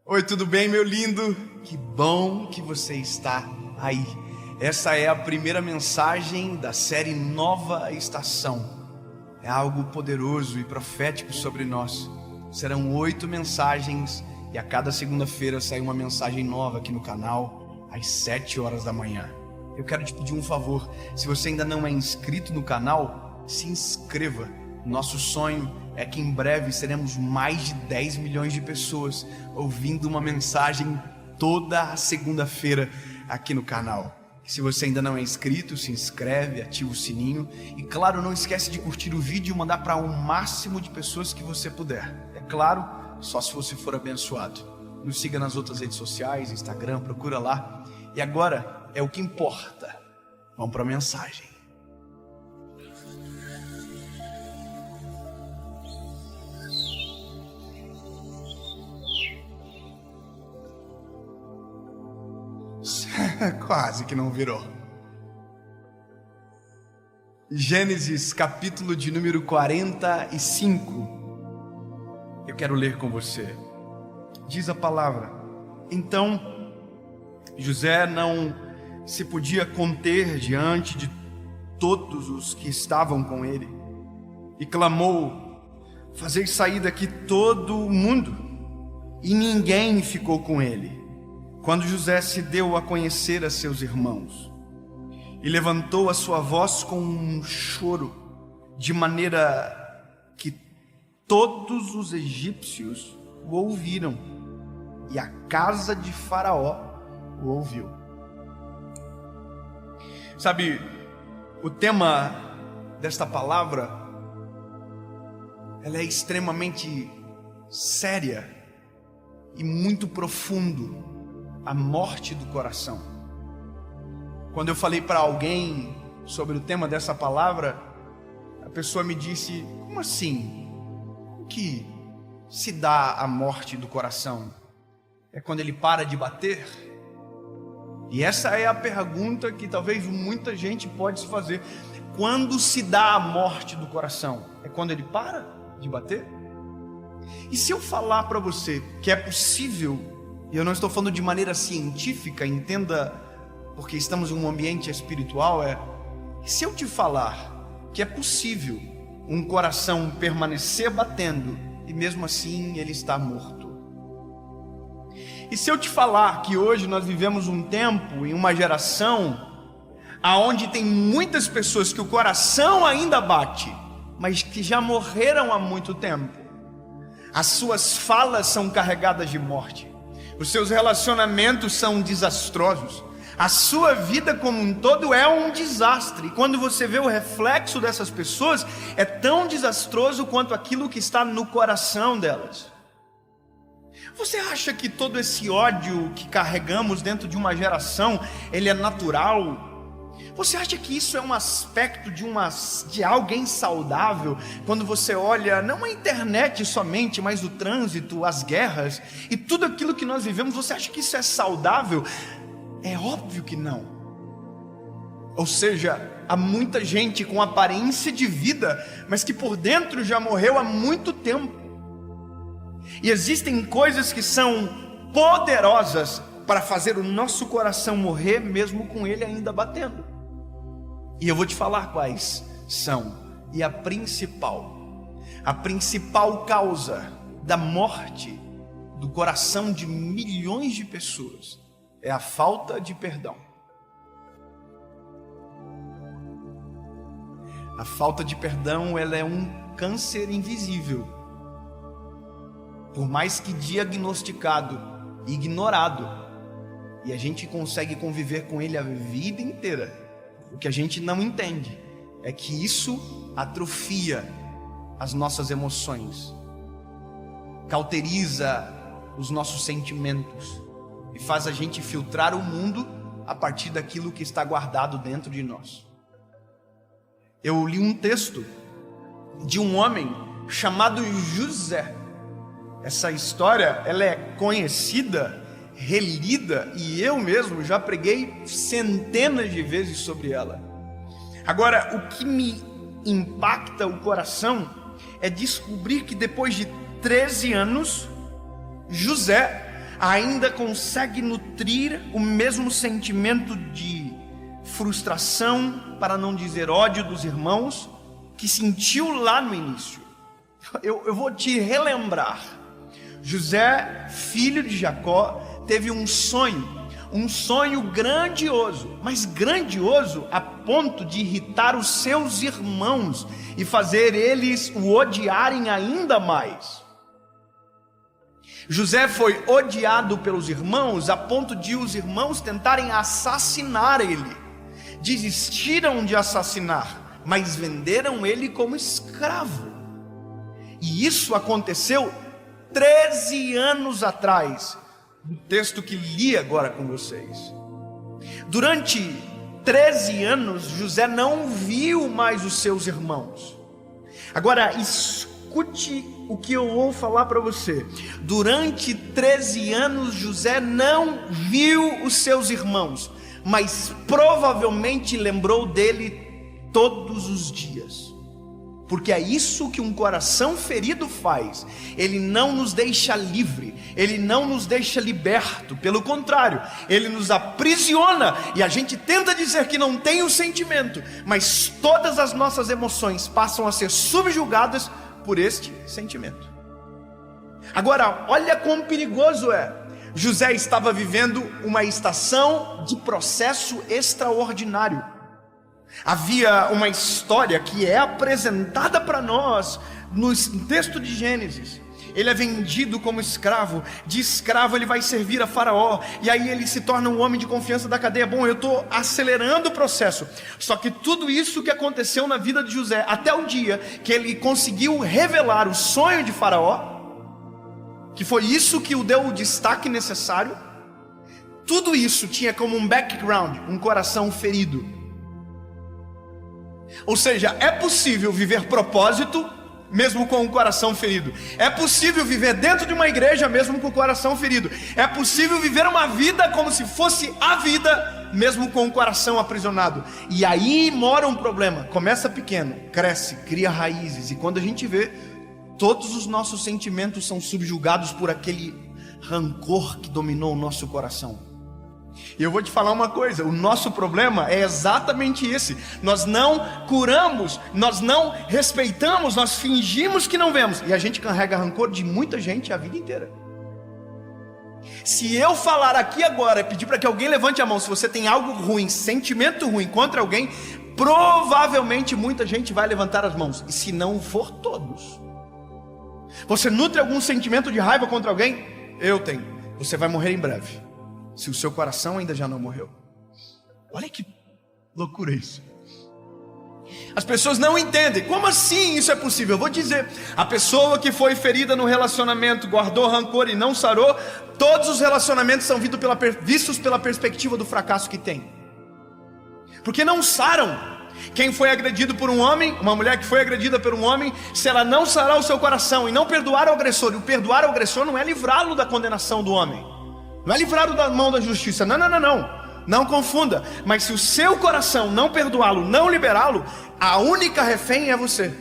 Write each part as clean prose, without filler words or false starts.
Oi, tudo bem, meu lindo? Que bom que você está aí. Essa é a primeira mensagem da série Nova Estação. É algo poderoso e profético sobre nós. Serão 8 mensagens e a cada segunda-feira sai uma mensagem nova aqui no canal, às 7 horas da manhã. Eu quero te pedir um favor. Se você ainda não é inscrito no canal, se inscreva. Nosso sonho é que em breve seremos mais de 10 milhões de pessoas ouvindo uma mensagem toda segunda-feira aqui no canal. Se você ainda não é inscrito, se inscreve, ativa o sininho e, claro, não esquece de curtir o vídeo e mandar para o máximo de pessoas que você puder. É claro, só se você for abençoado. Nos siga nas outras redes sociais, Instagram, procura lá. E agora é o que importa. Vamos para a mensagem. Quase que não virou. Gênesis, capítulo de número 45. Eu quero ler com você. Diz a palavra: Então José não se podia conter diante de todos os que estavam com ele, e clamou: Fazei sair daqui todo o mundo. E ninguém ficou com ele. Quando José se deu a conhecer a seus irmãos, e levantou a sua voz com um choro, de maneira que todos os egípcios o ouviram, e a casa de Faraó o ouviu. Sabe, o tema desta palavra, ela é extremamente séria e muito profundo. A morte do coração. Quando eu falei para alguém sobre o tema dessa palavra, a pessoa me disse: como assim? O que se dá a morte do coração? É quando ele para de bater? E essa é a pergunta que talvez muita gente pode se fazer. Quando se dá a morte do coração? É quando ele para de bater? E se eu falar para você que é possível, e eu não estou falando de maneira científica, entenda, porque estamos em um ambiente espiritual, se eu te falar que é possível um coração permanecer batendo e mesmo assim ele está morto. E se eu te falar que hoje nós vivemos um tempo, em uma geração, aonde tem muitas pessoas que o coração ainda bate, mas que já morreram há muito tempo. As suas falas são carregadas de morte. Os seus relacionamentos são desastrosos. A sua vida como um todo é um desastre. E quando você vê o reflexo dessas pessoas, é tão desastroso quanto aquilo que está no coração delas. Você acha que todo esse ódio que carregamos dentro de uma geração, ele é natural? Você acha que isso é um aspecto de alguém saudável? Quando você olha, não a internet somente, mas o trânsito, as guerras e tudo aquilo que nós vivemos, você acha que isso é saudável? É óbvio que não. Ou seja, há muita gente com aparência de vida, mas que por dentro já morreu há muito tempo. E existem coisas que são poderosas para fazer o nosso coração morrer, mesmo com ele ainda batendo. E eu vou te falar quais são. E a principal causa da morte do coração de milhões de pessoas é a falta de perdão. A falta de perdão, ela é um câncer invisível. Por mais que diagnosticado, ignorado, e a gente consegue conviver com ele a vida inteira. O que a gente não entende é que isso atrofia as nossas emoções, cauteriza os nossos sentimentos e faz a gente filtrar o mundo a partir daquilo que está guardado dentro de nós. Eu li um texto de um homem chamado José. Essa história, ela é conhecida, relida, e eu mesmo já preguei centenas de vezes sobre ela. Agora, o que me impacta o coração é descobrir que depois de 13 anos, José ainda consegue nutrir o mesmo sentimento de frustração, para não dizer ódio, dos irmãos que sentiu lá no início. Eu vou te relembrar. José, filho de Jacó, teve um sonho grandioso, mas grandioso a ponto de irritar os seus irmãos e fazer eles o odiarem ainda mais. José foi odiado pelos irmãos a ponto de os irmãos tentarem assassinar ele. Desistiram de assassinar, mas venderam ele como escravo. E isso aconteceu 13 anos atrás, no texto que li agora com vocês. Durante 13 anos, José não viu mais os seus irmãos. Agora, escute o que eu vou falar para você. Durante 13 anos, José não viu os seus irmãos, mas provavelmente lembrou dele todos os dias. Porque é isso que um coração ferido faz. Ele não nos deixa livre, ele não nos deixa liberto. Pelo contrário, ele nos aprisiona. E a gente tenta dizer que não tem o sentimento, mas todas as nossas emoções passam a ser subjugadas por este sentimento. Agora, olha quão perigoso é. José estava vivendo uma estação de processo extraordinário. Havia uma história que é apresentada para nós no texto de Gênesis. Ele é vendido como escravo. De escravo ele vai servir a Faraó, e aí ele se torna um homem de confiança da cadeia. Bom, eu estou acelerando o processo. Só que tudo isso que aconteceu na vida de José, até o dia que ele conseguiu revelar o sonho de Faraó, que foi isso que o deu o destaque necessário, tudo isso tinha como um background um coração ferido. Ou seja, é possível viver propósito mesmo com o coração ferido. É possível viver dentro de uma igreja mesmo com o coração ferido. É possível viver uma vida como se fosse a vida mesmo com o coração aprisionado. E aí mora um problema. Começa pequeno, cresce, cria raízes, e quando a gente vê, todos os nossos sentimentos são subjugados por aquele rancor que dominou o nosso coração. E eu vou te falar uma coisa, o nosso problema é exatamente esse. Nós não curamos, nós não respeitamos, nós fingimos que não vemos. E a gente carrega rancor de muita gente a vida inteira. Se eu falar aqui agora e pedir para que alguém levante a mão, se você tem algo ruim, sentimento ruim contra alguém, provavelmente muita gente vai levantar as mãos. E se não for todos. Você nutre algum sentimento de raiva contra alguém? Eu tenho. Você vai morrer em breve, se o seu coração ainda já não morreu. Olha que loucura isso. As pessoas não entendem. Como assim isso é possível? Eu vou dizer, a pessoa que foi ferida no relacionamento, guardou rancor e não sarou, todos os relacionamentos são vistos pela perspectiva do fracasso que tem. Porque não saram. Quem foi agredido por um homem, uma mulher que foi agredida por um homem, se ela não sarar o seu coração e não perdoar o agressor, e o perdoar o agressor não é livrá-lo da condenação do homem, não é livrá-lo da mão da justiça, não confunda. Mas se o seu coração não perdoá-lo, não liberá-lo, a única refém é você.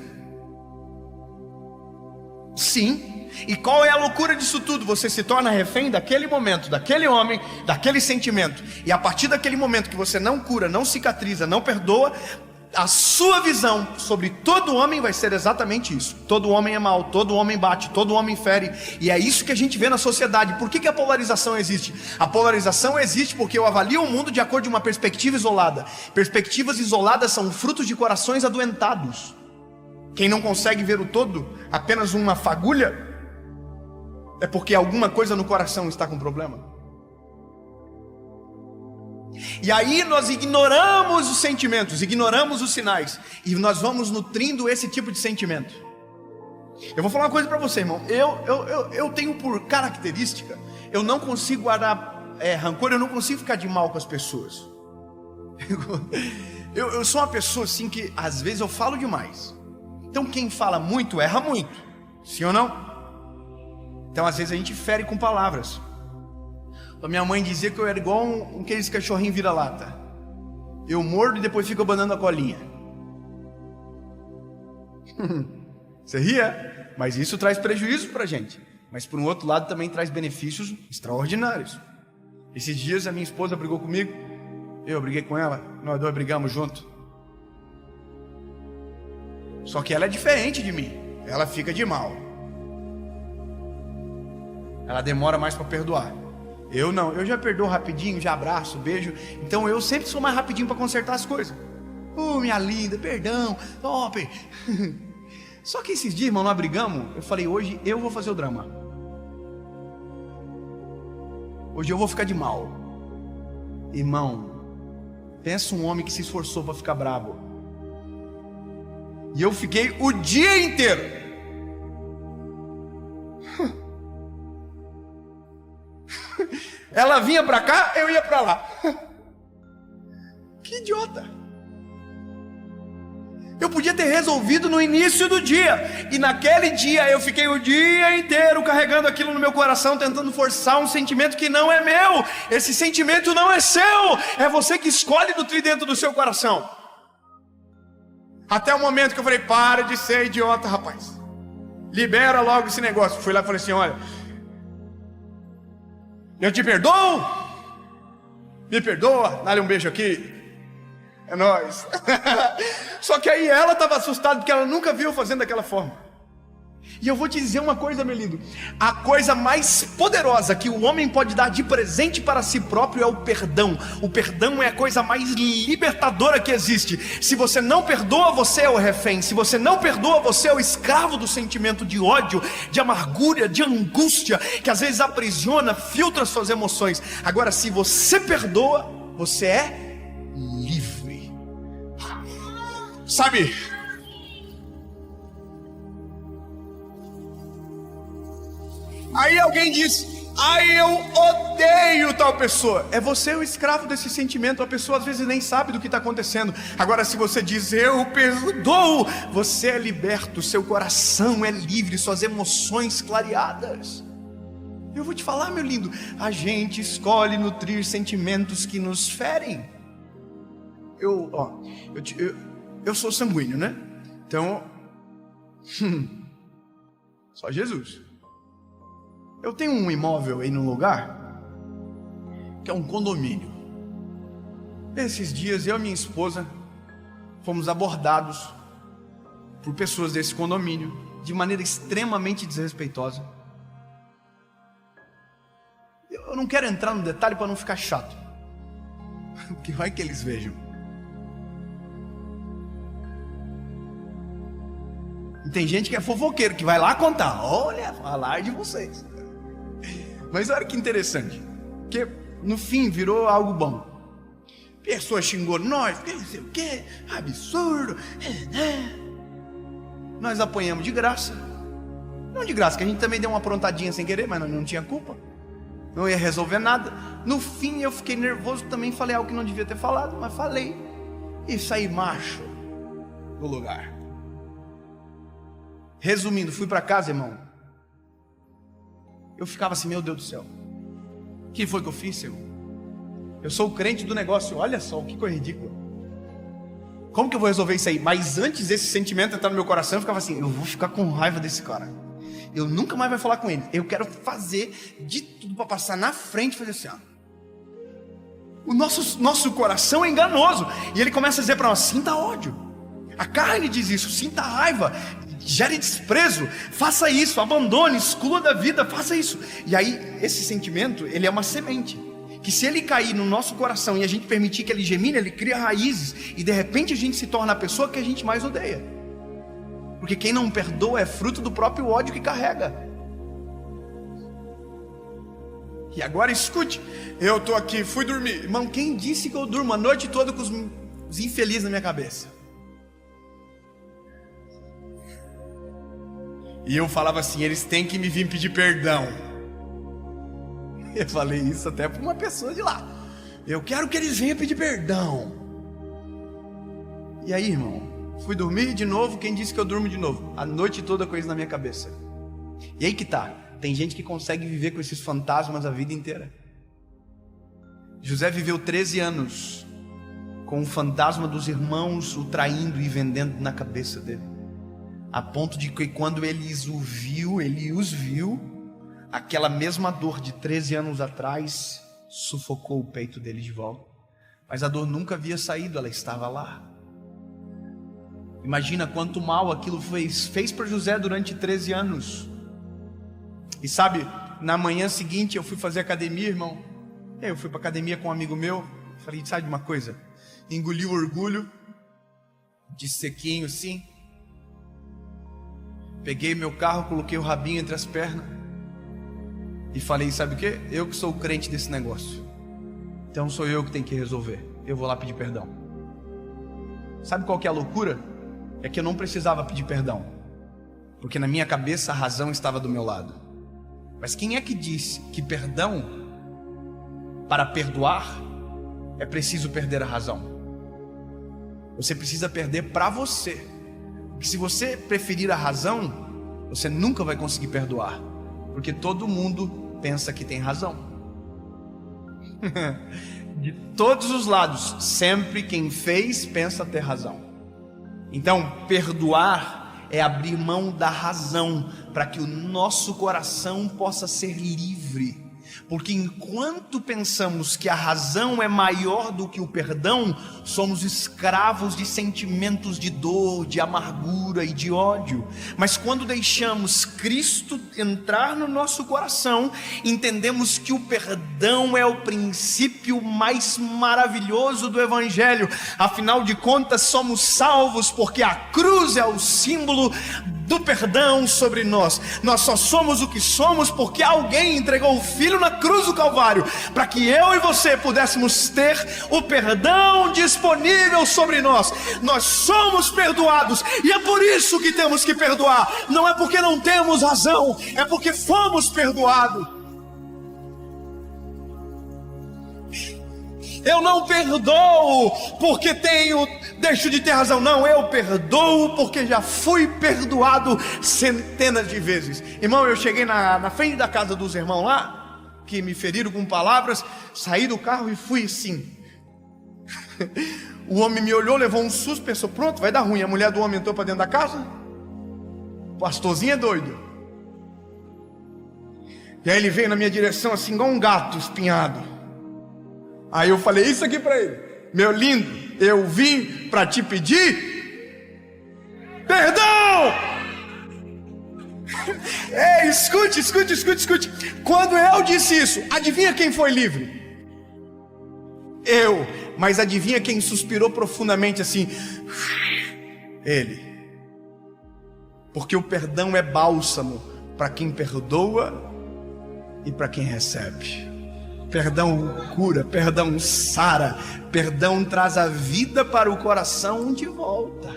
Sim. E qual é a loucura disso tudo? Você se torna refém daquele momento, daquele homem, daquele sentimento. E a partir daquele momento que você não cura, não cicatriza, não perdoa, a sua visão sobre todo homem vai ser exatamente isso. Todo homem é mau, todo homem bate, todo homem fere. E é isso que a gente vê na sociedade. Por que a polarização existe? A polarização existe porque eu avalio o mundo de acordo com uma perspectiva isolada. Perspectivas isoladas são frutos de corações adoentados. Quem não consegue ver o todo, apenas uma fagulha, é porque alguma coisa no coração está com problema. E aí nós ignoramos os sentimentos, ignoramos os sinais, e nós vamos nutrindo esse tipo de sentimento. Eu vou falar uma coisa para você, irmão. Eu tenho por característica, eu não consigo guardar rancor, eu não consigo ficar de mal com as pessoas. Eu sou uma pessoa assim que às vezes eu falo demais. Então quem fala muito erra muito, sim ou não? Então às vezes a gente fere com palavras. A minha mãe dizia que eu era igual aqueles cachorrinhos vira-lata. Eu mordo e depois fico abanando a colinha. Você ria? Mas isso traz prejuízo pra gente. mas por um outro lado também traz benefícios extraordinários. Esses dias a minha esposa brigou comigo, eu briguei com ela, nós dois brigamos junto. Só que ela é diferente de mim, ela fica de mal. Ela demora mais para perdoar. Eu não, eu já perdoo rapidinho, já abraço, beijo. Então eu sempre sou mais rapidinho para consertar as coisas. Minha linda, perdão, top. Só que esses dias, irmão, nós brigamos. Eu falei, hoje eu vou fazer o drama. Hoje eu vou ficar de mal. Irmão, pensa um homem que se esforçou para ficar bravo. E eu fiquei o dia inteiro. Ela vinha para cá, eu ia para lá. Que idiota. Eu podia ter resolvido no início do dia. E naquele dia eu fiquei o dia inteiro carregando aquilo no meu coração, tentando forçar um sentimento que não é meu. Esse sentimento não é seu. É você que escolhe nutrir dentro do seu coração. Até o momento que eu falei, para de ser idiota, rapaz. Libera logo esse negócio. Fui lá e falei assim, olha, eu te perdoo. Me perdoa, dá-lhe um beijo aqui. É nóis. Só que aí ela estava assustada porque ela nunca viu eu fazendo daquela forma. E eu vou te dizer uma coisa, meu lindo. A coisa mais poderosa que o homem pode dar de presente para si próprio é o perdão. O perdão é a coisa mais libertadora que existe. Se você não perdoa, você é o refém. Se você não perdoa, você é o escravo do sentimento de ódio, de amargura, de angústia, que às vezes aprisiona, filtra suas emoções. Agora, se você perdoa, você é livre. Sabe? Aí alguém diz, eu odeio tal pessoa. É você o escravo desse sentimento. A pessoa às vezes nem sabe do que está acontecendo. Agora se você diz, eu perdoo, você é liberto, seu coração é livre, suas emoções clareadas. Eu vou te falar, meu lindo, a gente escolhe nutrir sentimentos que nos ferem. Eu sou sanguíneo, né? Então, só Jesus. Eu tenho um imóvel aí num lugar que é um condomínio. Esses dias eu e minha esposa fomos abordados por pessoas desse condomínio de maneira extremamente desrespeitosa. Eu não quero entrar no detalhe para não ficar chato, porque vai que eles vejam. E tem gente que é fofoqueiro, que vai lá contar, olha, falar de vocês. Mas olha que interessante, porque no fim virou algo bom. A pessoa xingou nós, que não sei o que, absurdo. Nós apanhamos de graça. Não de graça, que a gente também deu uma aprontadinha sem querer, mas não tinha culpa. Não ia resolver nada. No fim eu fiquei nervoso também, falei algo que não devia ter falado, mas falei. E saí macho do lugar. Resumindo, fui para casa, irmão. Eu ficava assim, meu Deus do céu, o que foi que eu fiz, Senhor? Eu sou o crente do negócio, olha só, que coisa ridícula. Como que eu vou resolver isso aí? Mas antes desse sentimento entrar no meu coração, eu ficava assim, eu vou ficar com raiva desse cara. Eu nunca mais vou falar com ele. Eu quero fazer de tudo para passar na frente e fazer assim, ó. O nosso coração é enganoso. E ele começa a dizer para nós, sinta ódio. A carne diz isso, sinta raiva, gere desprezo, faça isso, abandone, exclua da vida, faça isso. E aí, esse sentimento, ele é uma semente, que se ele cair no nosso coração e a gente permitir que ele germine, ele cria raízes, e de repente a gente se torna a pessoa que a gente mais odeia. Porque quem não perdoa é fruto do próprio ódio que carrega. E agora escute, eu estou aqui, fui dormir. Irmão, quem disse que eu durmo a noite toda com os infelizes na minha cabeça? E eu falava assim, eles têm que me vir pedir perdão. Eu falei isso até para uma pessoa de lá. Eu quero que eles venham pedir perdão. E aí, irmão, fui dormir de novo. Quem disse que eu durmo de novo? A noite toda com isso na minha cabeça. E aí que tá, tem gente que consegue viver com esses fantasmas a vida inteira. José viveu 13 anos com o fantasma dos irmãos o traindo e vendendo na cabeça dele, a ponto de que quando ele os viu, aquela mesma dor de 13 anos atrás sufocou o peito dele de volta. Mas a dor nunca havia saído, ela estava lá. Imagina quanto mal aquilo fez para José durante 13 anos. E sabe, na manhã seguinte eu fui fazer academia, irmão. Eu fui para academia com um amigo meu. Falei, sabe de uma coisa? Engoli o orgulho, de sequinho assim. Peguei meu carro, coloquei o rabinho entre as pernas e falei, sabe o que? Eu que sou o crente desse negócio, então sou eu que tenho que resolver. Eu vou lá pedir perdão. Sabe qual que é a loucura? É que eu não precisava pedir perdão, porque na minha cabeça a razão estava do meu lado. Mas quem é que disse que perdão, para perdoar, é preciso perder a razão? Você precisa perder para você. Porque se você preferir a razão, você nunca vai conseguir perdoar, porque todo mundo pensa que tem razão. De todos os lados, sempre quem fez pensa ter razão. Então, perdoar é abrir mão da razão, para que o nosso coração possa ser livre. Porque enquanto pensamos que a razão é maior do que o perdão, somos escravos de sentimentos de dor, de amargura e de ódio. Mas quando deixamos Cristo entrar no nosso coração, entendemos que o perdão é o princípio mais maravilhoso do Evangelho. Afinal de contas, somos salvos porque a cruz é o símbolo do perdão sobre nós. Nós só somos o que somos porque alguém entregou o Filho na cruz do Calvário, para que eu e você pudéssemos ter o perdão disponível sobre nós. Nós somos perdoados, e é por isso que temos que perdoar. Não é porque não temos razão, é porque fomos perdoados. Eu não perdoo porque deixo de ter razão. Não, eu perdoo porque já fui perdoado centenas de vezes. Irmão, eu cheguei na frente da casa dos irmãos lá, que me feriram com palavras, saí do carro e fui assim. O homem me olhou, levou um susto, pensou, pronto, vai dar ruim. A mulher do homem entrou para dentro da casa. O pastorzinho é doido. E aí ele veio na minha direção assim, igual um gato espinhado. Aí eu falei isso aqui para ele: meu lindo, eu vim para te pedir perdão. Ei, escute. Quando eu disse isso, adivinha quem foi livre? Eu. Mas adivinha quem suspirou profundamente assim? Ele. Porque o perdão é bálsamo para quem perdoa e para quem recebe. Perdão cura, perdão sara, perdão traz a vida para o coração de volta.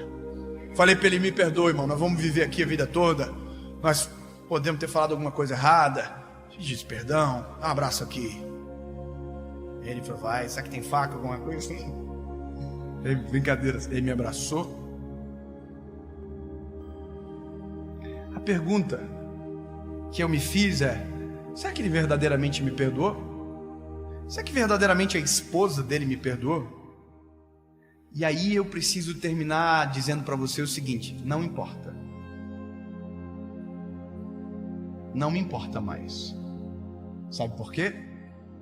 Falei para ele, me perdoe, irmão, nós vamos viver aqui a vida toda, nós podemos ter falado alguma coisa errada. Te disse perdão, dá um abraço aqui. Ele falou, vai, será que tem faca, alguma coisa assim? Brincadeira, ele me abraçou. A pergunta que eu me fiz é, será que ele verdadeiramente me perdoou? Será que verdadeiramente a esposa dele me perdoou? E aí eu preciso terminar dizendo para você o seguinte: não importa. Não me importa mais. Sabe por quê?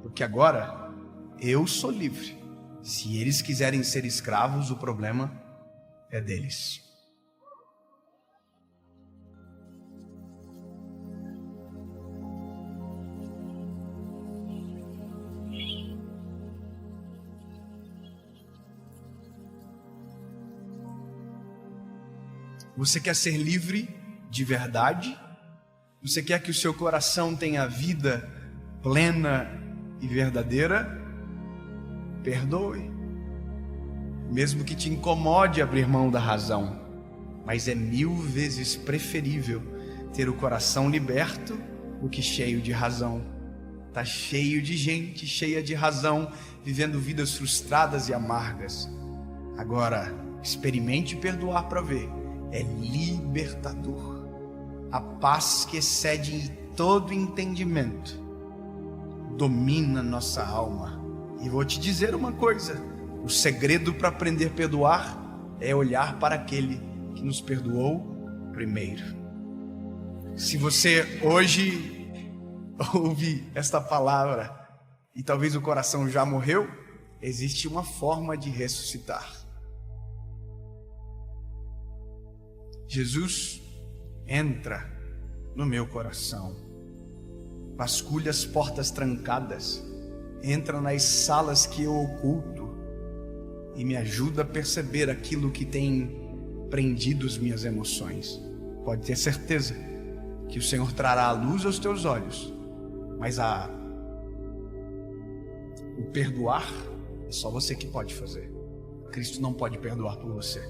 Porque agora eu sou livre. Se eles quiserem ser escravos, o problema é deles. Você quer ser livre de verdade? Você quer que o seu coração tenha vida plena e verdadeira? Perdoe. Mesmo que te incomode abrir mão da razão, mas é 1000 vezes preferível ter o coração liberto do que cheio de razão. Está cheio de gente cheia de razão, vivendo vidas frustradas e amargas. Agora, experimente perdoar para ver. É libertador. A paz que excede todo entendimento domina nossa alma. E vou te dizer uma coisa: o segredo para aprender a perdoar é olhar para aquele que nos perdoou primeiro. Se você hoje ouve esta palavra e talvez o coração já morreu, existe uma forma de ressuscitar. Jesus entra no meu coração, vasculha as portas trancadas, entra nas salas que eu oculto e me ajuda a perceber aquilo que tem prendido as minhas emoções. Pode ter certeza que o Senhor trará a luz aos teus olhos, mas o perdoar é só você que pode fazer. Cristo não pode perdoar por você.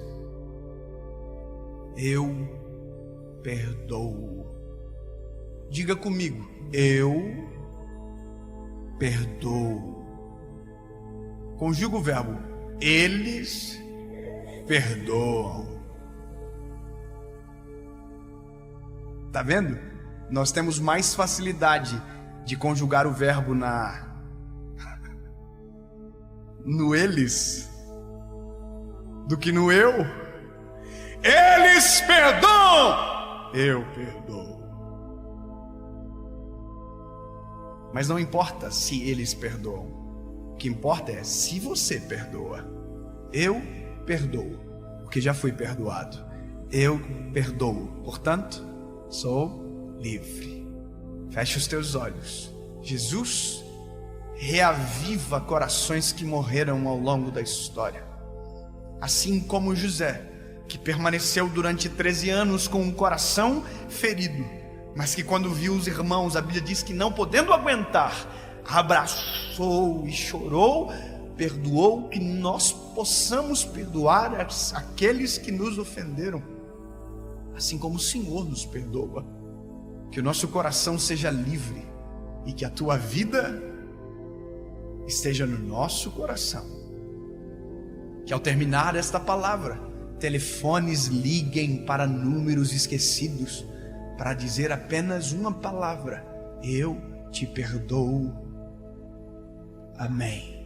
Eu perdoo. Diga comigo: eu perdoo. Conjuga o verbo eles perdoam. Tá vendo? Nós temos mais facilidade de conjugar o verbo no eles do que no eu. Eles perdoam, eu perdoo. Mas não importa se eles perdoam, o que importa é se você perdoa. Eu perdoo, porque já fui perdoado. Eu perdoo, portanto, sou livre. Feche os teus olhos. Jesus reaviva corações que morreram ao longo da história. Assim como José, que permaneceu durante 13 anos com um coração ferido, mas que quando viu os irmãos, a Bíblia diz que não podendo aguentar, abraçou e chorou, perdoou, que nós possamos perdoar aqueles que nos ofenderam, assim como o Senhor nos perdoa. Que o nosso coração seja livre e que a tua vida esteja no nosso coração. Que ao terminar esta palavra, telefones liguem para números esquecidos para dizer apenas uma palavra: eu te perdoo. Amém.